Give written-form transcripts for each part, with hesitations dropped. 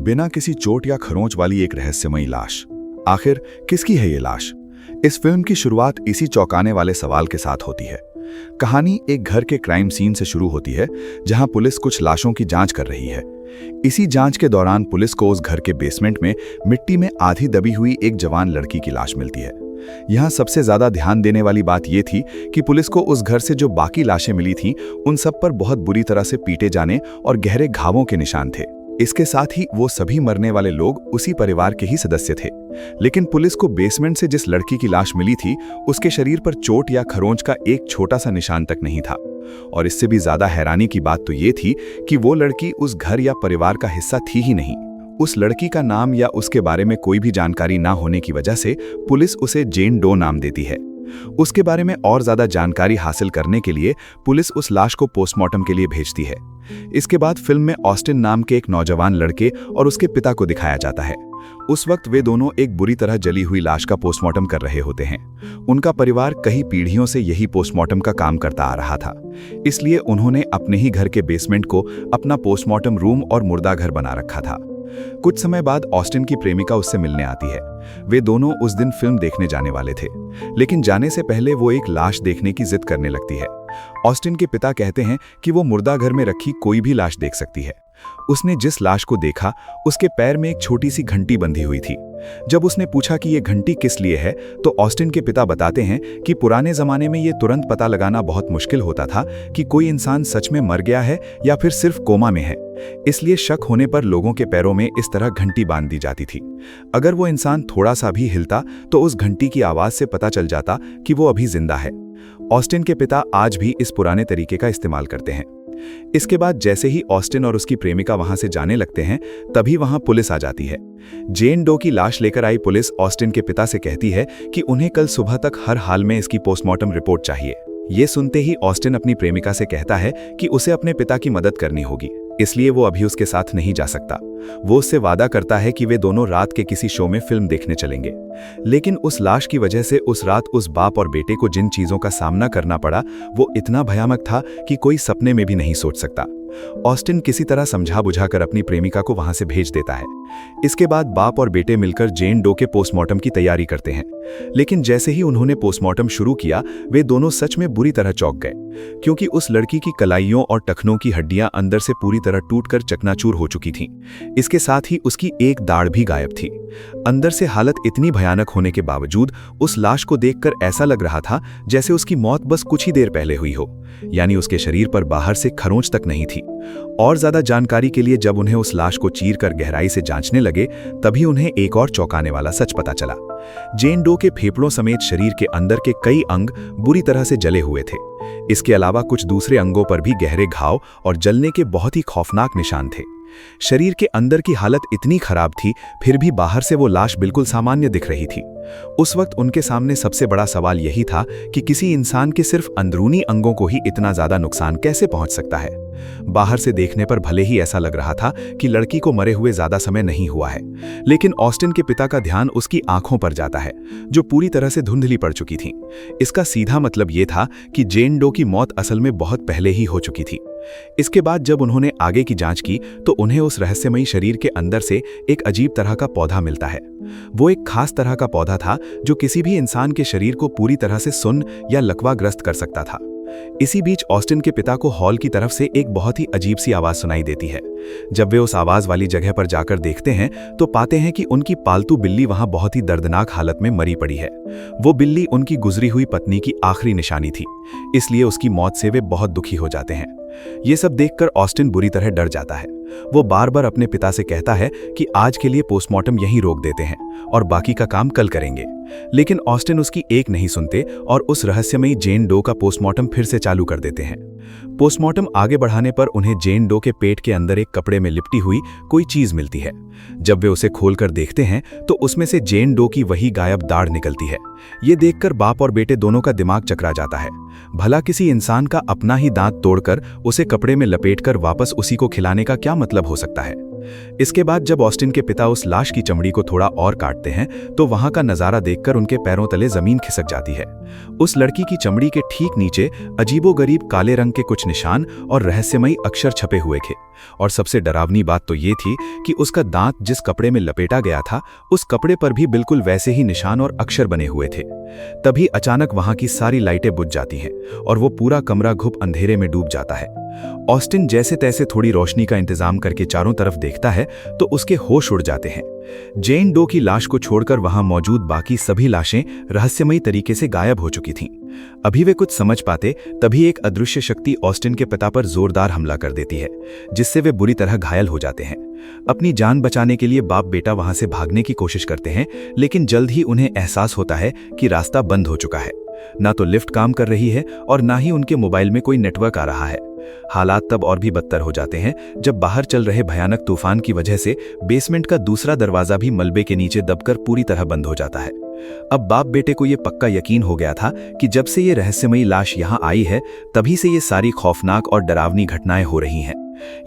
बिना किसी चोट या खरोंच वाली एक रहस्यमयी लाश। आखिर किसकी है ये लाश? इस फिल्म की शुरुआत इसी चौंकाने वाले सवाल के साथ होती है। कहानी एक घर के क्राइम सीन से शुरू होती है, जहां पुलिस कुछ लाशों की जांच कर रही है। इसी जांच के दौरान पुलिस को उस घर के बेसमेंट में मिट्टी में आधी दबी हुई एक जवान लड़की की लाश मिलती है। यहाँ सबसे ज्यादा ध्यान देने वाली बात यह थी कि पुलिस को उस घर से जो बाकी लाशें मिली थीं, उन सब पर बहुत बुरी तरह से पीटे जाने और गहरे घावों के निशान थे। इसके साथ ही वो सभी मरने वाले लोग उसी परिवार के ही सदस्य थे। लेकिन पुलिस को बेसमेंट से जिस लड़की की लाश मिली थी, उसके शरीर पर चोट या खरोंच का एक छोटा सा निशान तक नहीं था। और इससे भी ज्यादा हैरानी की बात तो ये थी कि वो लड़की उस घर या परिवार का हिस्सा थी ही नहीं। उस लड़की का नाम या उसके बारे में कोई भी जानकारी ना होने की वजह से पुलिस उसे जेन डो नाम देती है। उसके बारे में और ज्यादा जानकारी हासिल करने के लिए पुलिस उस लाश को पोस्टमार्टम के लिए भेजती है। इसके बाद फिल्म में ऑस्टिन नाम के एक नौजवान लड़के और उसके पिता को दिखाया जाता है। उस वक्त वे दोनों एक बुरी तरह जली हुई लाश का पोस्टमार्टम कर रहे होते हैं। उनका परिवार कई पीढ़ियों से यही पोस्टमार्टम का काम करता आ रहा था, इसलिए उन्होंने अपने ही घर के बेसमेंट को अपना पोस्टमार्टम रूम और मुर्दा घर बना रखा था। कुछ समय बाद ऑस्टिन की प्रेमिका उससे मिलने आती है। वे दोनों उस दिन फिल्म देखने जाने वाले थे, लेकिन जाने से पहले वो एक लाश देखने की जिद करने लगती है। ऑस्टिन के पिता कहते हैं कि वो मुर्दा घर में रखी कोई भी लाश देख सकती है। उसने जिस लाश को देखा, उसके पैर में एक छोटी सी घंटी बंधी हुई थी। जब उसने पूछा कि ये घंटी किस लिए है, तो ऑस्टिन के पिता बताते हैं कि पुराने जमाने में ये तुरंत पता लगाना बहुत मुश्किल होता था कि कोई इंसान सच में मर गया है या फिर सिर्फ कोमा में है। इसलिए शक होने पर लोगों के पैरों में इस तरह घंटी बांध दी जाती थी। अगर वो इंसान थोड़ा सा भी हिलता तो उस घंटी की आवाज से पता चल जाता कि वो अभी जिंदा है। ऑस्टिन के पिता आज भी इस पुराने तरीके का इस्तेमाल करते हैं। इसके बाद जैसे ही ऑस्टिन और उसकी प्रेमिका वहां से जाने लगते हैं, तभी वहां पुलिस आ जाती है। जेन डो की लाश लेकर आई पुलिस ऑस्टिन के पिता से कहती है कि उन्हें कल सुबह तक हर हाल में इसकी पोस्टमार्टम रिपोर्ट चाहिए। ये सुनते ही ऑस्टिन अपनी प्रेमिका से कहता है कि उसे अपने पिता की मदद करनी होगी, इसलिए वो अभी उसके साथ नहीं जा सकता। वो उससे वादा करता है कि वे दोनों रात के किसी शो में फिल्म देखने चलेंगे। लेकिन उस लाश की वजह से उस रात उस बाप और बेटे को जिन चीजों का सामना करना पड़ा, वो इतना भयानक था कि कोई सपने में भी नहीं सोच सकता। ऑस्टिन किसी तरह समझा बुझाकर अपनी प्रेमिका को वहां से भेज देता है। इसके बाद बाप और बेटे मिलकर जेन डो के पोस्टमार्टम की तैयारी करते हैं। लेकिन जैसे ही उन्होंने पोस्टमार्टम शुरू किया, वे दोनों सच में बुरी तरह चौंक गए, क्योंकि उस लड़की की कलाइयों और टखनों की हड्डियां अंदर से पूरी तरह टूटकर चकनाचूर हो चुकी थीं। इसके साथ ही उसकी एक दाढ़ भी गायब थी। अंदर से हालत इतनी भयानक होने के बावजूद उस लाश को देखकर ऐसा लग रहा था जैसे उसकी मौत बस कुछ ही देर पहले हुई हो, यानी उसके शरीर पर बाहर से खरोंच तक नहीं थी। और ज्यादा जानकारी के लिए जब उन्हें उस लाश को चीरकर गहराई से जांचने लगे, तभी उन्हें एक और चौंकाने वाला सच पता चला। जेन डो के फेफड़ों समेत शरीर के अंदर के कई अंग बुरी तरह से जले हुए थे। इसके अलावा कुछ दूसरे अंगों पर भी गहरे घाव और जलने के बहुत ही खौफनाक निशान थे। शरीर के अंदर की हालत इतनी खराब थी, फिर भी बाहर से वो लाश बिल्कुल सामान्य दिख रही थी। उस वक्त उनके सामने सबसे बड़ा सवाल यही था कि किसी इंसान के सिर्फ अंदरूनी अंगों को ही इतना ज्यादा नुकसान कैसे पहुंच सकता है। बाहर से देखने पर भले ही ऐसा लग रहा था कि लड़की को मरे हुए ज्यादा समय नहीं हुआ है, लेकिन ऑस्टिन के पिता का ध्यान उसकी आंखों पर जाता है, जो पूरी तरह से धुंधली पड़ चुकी थीं। इसका सीधा मतलब ये था कि जेन डो की मौत असल में बहुत पहले ही हो चुकी थी। इसके बाद जब उन्होंने आगे की जांच की, तो उन्हें उस रहस्यमयी शरीर के अंदर से एक अजीब तरह का पौधा मिलता है। वो एक खास तरह का पौधा था जो किसी भी इंसान के शरीर को पूरी तरह से सुन्न या लकवाग्रस्त कर सकता था। इसी बीच ऑस्टिन के पिता को हॉल की तरफ से एक बहुत ही अजीब सी आवाज सुनाई देती है। जब वे उस आवाज वाली जगह पर जाकर देखते हैं, तो पाते हैं कि उनकी पालतू बिल्ली वहां बहुत ही दर्दनाक हालत में मरी पड़ी है। वो बिल्ली उनकी गुजरी हुई पत्नी की आखिरी निशानी थी, इसलिए उसकी मौत से वे बहुत दुखी हो जाते हैं। ये सब देखकर ऑस्टिन बुरी तरह डर जाता है। वो बार बार अपने पिता से कहता है कि आज के लिए पोस्टमार्टम यहीं रोक देते हैं और बाकी का काम कल करेंगे। लेकिन ऑस्टिन उसकी एक नहीं सुनते और उस रहस्यमयी जेन डो का पोस्टमार्टम फिर से चालू कर देते हैं। पोस्टमार्टम आगे बढ़ाने पर उन्हें जेन डो के पेट के अंदर एक कपड़े में लिपटी हुई कोई चीज मिलती है। जब वे उसे खोलकर देखते हैं, तो उसमें से जेन डो की वही गायब दाढ़ निकलती है। ये देखकर बाप और बेटे दोनों का दिमाग चकरा जाता है। भला किसी इंसान का अपना ही दांत तोड़कर उसे कपड़े में लपेटकर वापस उसी को खिलाने का क्या मतलब हो सकता है? इसके बाद जब ऑस्टिन के पिता उस लाश की चमड़ी को थोड़ा और काटते हैं तो वहां का नजारा देखकर उनके पैरों तले जमीन खिसक जाती है। उस लड़की की चमड़ी के ठीक नीचे अजीबोगरीब काले रंग के कुछ निशान और रहस्यमयी अक्षर छपे हुए थे। और सबसे डरावनी बात तो ये थी कि उसका दांत जिस कपड़े में लपेटा गया था उस कपड़े पर भी बिल्कुल वैसे ही निशान और अक्षर बने हुए थे। तभी अचानक वहां की सारी लाइटें बुझ जाती हैं और वो पूरा कमरा घुप अंधेरे में डूब जाता है। ऑस्टिन जैसे तैसे थोड़ी रोशनी का इंतजाम करके चारों तरफ देखता है तो उसके होश उड़ जाते हैं। जेन डो की लाश को छोड़कर वहां मौजूद बाकी सभी लाशें रहस्यमयी तरीके से गायब हो चुकी थीं। अभी वे कुछ समझ पाते तभी एक अदृश्य शक्ति ऑस्टिन के पिता पर जोरदार हमला कर देती है, जिससे वे बुरी तरह घायल हो जाते हैं। अपनी जान बचाने के लिए बाप बेटा वहां से भागने की कोशिश करते हैं, लेकिन जल्द ही उन्हें एहसास होता है कि रास्ता बंद हो चुका है। ना तो लिफ्ट काम कर रही है और ना ही उनके मोबाइल में कोई नेटवर्क आ रहा है। हालात तब और भी बदतर हो जाते हैं जब बाहर चल रहे भयानक तूफान की वजह से बेसमेंट का दूसरा दरवाजा भी मलबे के नीचे दबकर पूरी तरह बंद हो जाता है। अब बाप बेटे को यह पक्का यकीन हो गया था कि जब से ये रहस्यमयी लाश यहां आई है तभी से ये सारी खौफनाक और डरावनी घटनाएं हो रही हैं।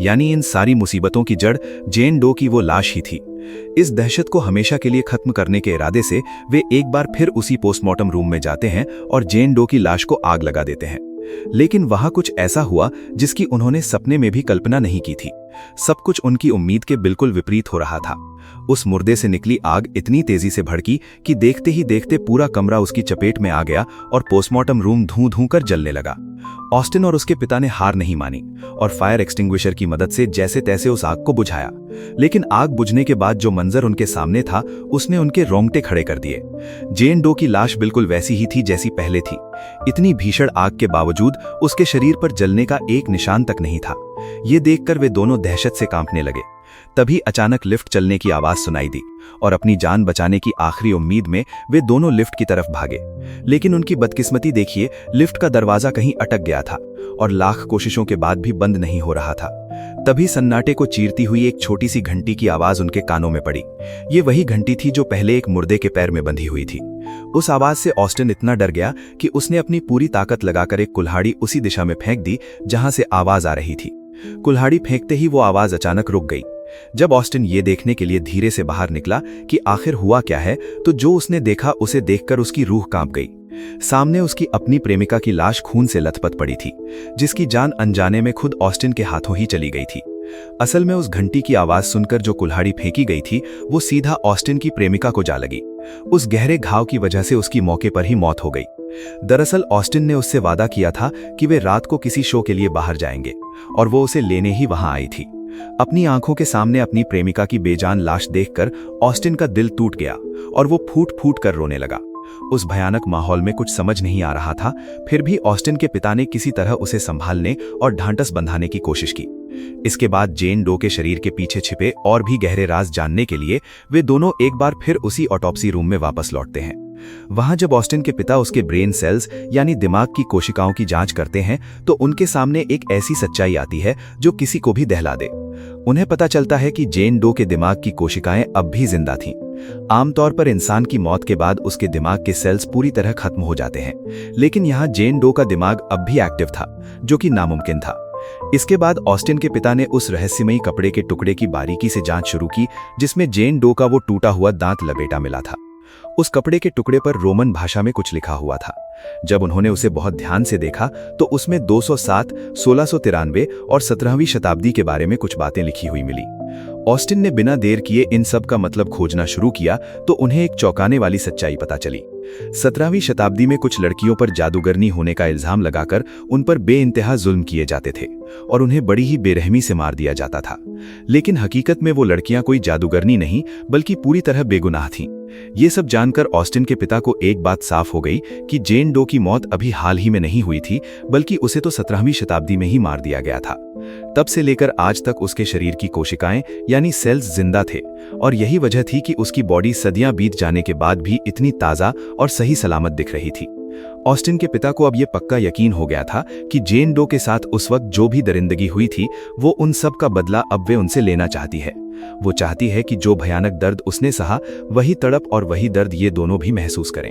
यानी इन सारी मुसीबतों की जड़ जेन डो की वो लाश ही थी। इस दहशत को हमेशा के लिए खत्म करने के इरादे से वे एक बार फिर उसी पोस्टमार्टम रूम में जाते हैं और जेन डो की लाश को आग लगा देते हैं। लेकिन वहां कुछ ऐसा हुआ जिसकी उन्होंने सपने में भी कल्पना नहीं की थी। सब कुछ उनकी उम्मीद के बिल्कुल विपरीत हो रहा था। उस मुर्दे से निकली आग इतनी तेजी से भड़की कि देखते ही देखते पूरा कमरा उसकी चपेट में आ गया और पोस्टमार्टम रूम धूं धूं कर जलने लगा। ऑस्टिन और उसके पिता ने हार नहीं मानी और फायर एक्सटिंग्विशर की मदद से जैसे तैसे उस आग को बुझाया। लेकिन आग बुझने के बाद जो मंजर उनके सामने था उसने उनके रोंगटे खड़े कर दिए। जेन डो की लाश बिल्कुल वैसी ही थी जैसी पहले थी। इतनी भीषण आग के बावजूद उसके शरीर पर जलने का एक निशान तक नहीं था। ये देखकर वे दोनों दहशत से कांपने लगे। तभी अचानक लिफ्ट चलने की आवाज सुनाई दी और अपनी जान बचाने की आखिरी उम्मीद में वे दोनों लिफ्ट की तरफ भागे। लेकिन उनकी बदकिस्मती देखिए, लिफ्ट का दरवाजा कहीं अटक गया था और लाख कोशिशों के बाद भी बंद नहीं हो रहा था। तभी सन्नाटे को चीरती हुई एक छोटी सी घंटी की आवाज उनके कानों में पड़ी। ये वही घंटी थी जो पहले एक मुर्दे के पैर में बंधी हुई थी। उस आवाज से ऑस्टिन इतना डर गया कि उसने अपनी पूरी ताकत लगाकर एक कुल्हाड़ी उसी दिशा में फेंक दी जहां से आवाज आ रही थी। कुल्हाड़ी फेंकते ही वो आवाज अचानक रुक गई। जब ऑस्टिन ये देखने के लिए धीरे से बाहर निकला कि आखिर हुआ क्या है, तो जो उसने देखा उसे देखकर उसकी रूह कांप गई। सामने उसकी अपनी प्रेमिका की लाश खून से लथपथ पड़ी थी, जिसकी जान अनजाने में खुद ऑस्टिन के हाथों ही चली गई थी। असल में उस घंटी की आवाज सुनकर जो कुल्हाड़ी फेंकी गई थी वो सीधा ऑस्टिन की प्रेमिका को जा लगी। उस गहरे घाव की वजह से उसकी मौके पर ही मौत हो गई। दरअसल ऑस्टिन ने उससे वादा किया था कि वे रात को किसी शो के लिए बाहर जाएंगे और वो उसे लेने ही वहां आई थी। अपनी आंखों के सामने अपनी प्रेमिका की बेजान लाश देखकर ऑस्टिन का दिल टूट गया और वो फूट फूट कर रोने लगा। उस भयानक माहौल में कुछ समझ नहीं आ रहा था, फिर भी ऑस्टिन के पिता ने किसी तरह उसे संभालने और ढांढस बंधाने की कोशिश की। इसके बाद जेन डो के शरीर के पीछे छिपे और भी गहरे राज जानने के लिए वे दोनों एक बार फिर उसी ऑटोप्सी रूम में वापस लौटते हैं। वहां जब ऑस्टिन के पिता उसके ब्रेन सेल्स यानी दिमाग की कोशिकाओं की जांच करते हैं तो उनके सामने एक ऐसी सच्चाई आती है जो किसी को भी दहला दे। उन्हें पता चलता है कि जेन डो के दिमाग की कोशिकाएं अब भी जिंदा थीं। आमतौर पर इंसान की मौत के बाद उसके दिमाग के सेल्स पूरी तरह खत्म हो जाते हैं, लेकिन यहाँ जेन डो का दिमाग अब भी एक्टिव था, जो कि नामुमकिन था। इसके बाद ऑस्टिन के पिता ने उस रहस्यमयी कपड़े के टुकड़े की बारीकी से जांच शुरू की जिसमें जेन डो का वो टूटा हुआ दांत लपेटा मिला था। उस कपड़े के टुकड़े पर रोमन भाषा में कुछ लिखा हुआ था। जब उन्होंने उसे बहुत ध्यान से देखा तो उसमें 207, 1693 और 17वीं शताब्दी के बारे में कुछ बातें लिखी हुई मिली। ऑस्टिन ने बिना देर किए इन सब का मतलब खोजना शुरू किया तो उन्हें एक चौंकाने वाली सच्चाई पता चली। 17वीं शताब्दी में कुछ लड़कियों पर जादूगरनी होने का इल्जाम लगाकर उन पर बेइंतहा जुल्म किए जाते थे और उन्हें बड़ी ही बेरहमी से मार दिया जाता था। लेकिन हकीकत में वो लड़कियां कोई जादूगरनी नहीं बल्कि पूरी तरह बेगुनाह थीं। ये सब जानकर ऑस्टिन के पिता को एक बात साफ हो गई कि जेन डो की मौत अभी हाल ही में नहीं हुई थी, बल्कि उसे तो 17वीं शताब्दी में ही मार दिया गया था। तब से लेकर आज तक उसके शरीर की कोशिकाएं यानी सेल्स जिंदा थे और यही वजह थी कि उसकी बॉडी सदियां बीत जाने के बाद भी इतनी ताज़ा और सही सलामत दिख रही थी। ऑस्टिन के पिता को अब यह पक्का यकीन हो गया था कि जेन डो के साथ उस वक्त जो भी दरिंदगी हुई थी वो उन सब का बदला अब वे उनसे लेना चाहती है। वो चाहती है कि जो भयानक दर्द उसने सहा वही तड़प और वही दर्द ये दोनों भी महसूस करें।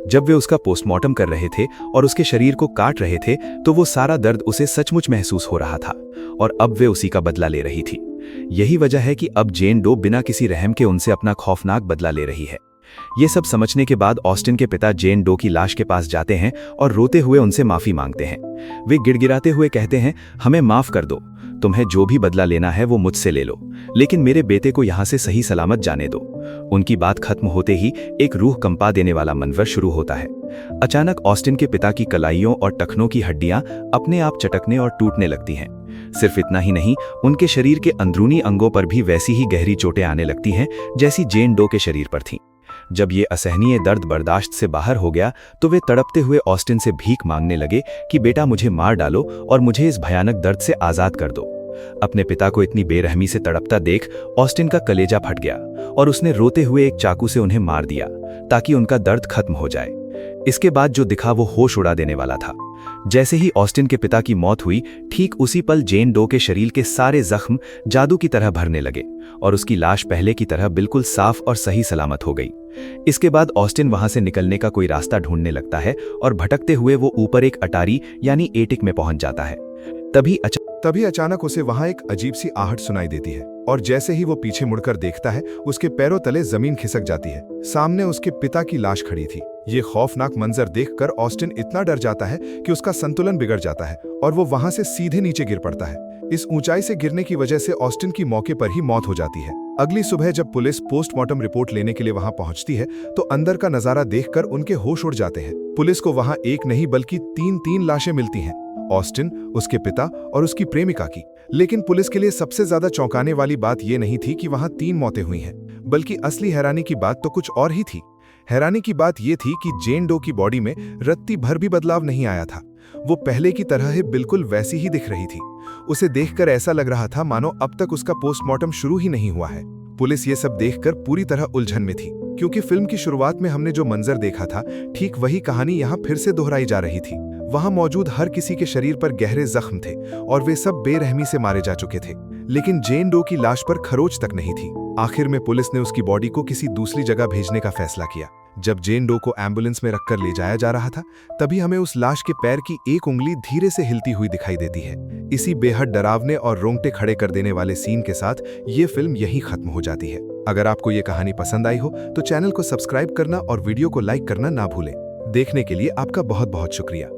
जब वे उसका पोस्टमार्टम कर रहे थे और उसके शरीर को काट रहे थे तो वो सारा दर्द उसे सचमुच महसूस हो रहा था और अब वे उसी का बदला ले रही थी। यही वजह है कि अब जेन डो बिना किसी रहम के उनसे अपना खौफनाक बदला ले रही है। ये सब समझने के बाद ऑस्टिन के पिता जेन डो की लाश के पास जाते हैं और रोते हुए उनसे माफी मांगते हैं। वे गिड़गिड़ाते हुए कहते हैं, हमें माफ कर दो, तुम्हें जो भी बदला लेना है वो मुझसे ले लो, लेकिन मेरे बेटे को यहाँ से सही सलामत जाने दो। उनकी बात खत्म होते ही एक रूह कंपा देने वाला मनवर शुरू होता है। अचानक ऑस्टिन के पिता की कलाइयों और टखनों की हड्डियां अपने आप चटकने और टूटने लगती हैं। सिर्फ इतना ही नहीं, उनके शरीर के अंदरूनी अंगों पर भी वैसी ही गहरी चोटें आने लगती हैं जैसी जेन डो के शरीर पर थीं। जब ये असहनीय दर्द बर्दाश्त से बाहर हो गया तो वे तड़पते हुए ऑस्टिन से भीख मांगने लगे कि बेटा मुझे मार डालो और मुझे इस भयानक दर्द से आजाद कर दो। अपने पिता को इतनी बेरहमी से तड़पता देख ऑस्टिन का कलेजा फट गया और उसने रोते हुए एक चाकू से उन्हें मार दिया ताकि उनका दर्द खत्म हो जाए। इसके बाद जो दिखा वो होश उड़ा देने वाला था। जैसे ही ऑस्टिन के पिता की मौत हुई, ठीक उसी पल जेन डो के शरीर के सारे जख्म जादू की तरह भरने लगे और उसकी लाश पहले की तरह बिल्कुल साफ और सही सलामत हो गई। इसके बाद ऑस्टिन वहां से निकलने का कोई रास्ता ढूंढने लगता है और भटकते हुए वो ऊपर एक अटारी यानी एटिक में पहुंच जाता है। तभी अचानक उसे वहां एक अजीब सी आहट सुनाई देती है और जैसे ही वो पीछे मुड़कर देखता है, उसके पैरों तले जमीन खिसक जाती है। सामने उसके पिता की लाश खड़ी थी। ये खौफनाक मंजर देखकर ऑस्टिन इतना डर जाता है कि उसका संतुलन बिगड़ जाता है और वो वहां से सीधे नीचे गिर पड़ता है। इस ऊंचाई से गिरने की वजह से ऑस्टिन की मौके पर ही मौत हो जाती है। अगली सुबह जब पुलिस पोस्टमार्टम रिपोर्ट लेने के लिए वहां पहुंचती है तो अंदर का नजारा देखकर उनके होश उड़ जाते हैं। पुलिस को वहां एक नहीं बल्कि तीन लाशें मिलती हैं, ऑस्टिन, उसके पिता और उसकी प्रेमिका की। लेकिन पुलिस के लिए सबसे ज्यादा चौंकाने वाली बात यह नहीं थी कि वहां 3 मौतें हुई हैं, बल्कि असली हैरानी की बात तो कुछ और ही थी। हैरानी की बात यह थी कि जेन डो की बॉडी में रत्ती भर भी बदलाव नहीं आया था। वो पहले की तरह ही बिल्कुल वैसी ही दिख रही थी। उसे देखकर ऐसा लग रहा था मानो अब तक उसका पोस्टमार्टम शुरू ही नहीं हुआ है। पुलिस ये सब देखकर पूरी तरह उलझन में थी, क्योंकि फिल्म की शुरुआत में हमने जो मंजर देखा था, ठीक वही कहानी यहाँ फिर से दोहराई जा रही थी। वहां मौजूद हर किसी के शरीर पर गहरे जख्म थे और वे सब बेरहमी से मारे जा चुके थे, लेकिन जेन डो की लाश पर खरोच तक नहीं थी। आखिर में पुलिस ने उसकी बॉडी को किसी दूसरी जगह भेजने का फैसला किया। जब जेन डो को एम्बुलेंस में रखकर ले जाया जा रहा था, तभी हमें उस लाश के पैर की एक उंगली धीरे से हिलती हुई दिखाई देती है। इसी बेहद डरावने और रोंगटे खड़े कर देने वाले सीन के साथ ये फिल्म यहीं खत्म हो जाती है। अगर आपको ये कहानी पसंद आई हो तो चैनल को सब्सक्राइब करना और वीडियो को लाइक करना ना भूलें। देखने के लिए आपका बहुत बहुत शुक्रिया।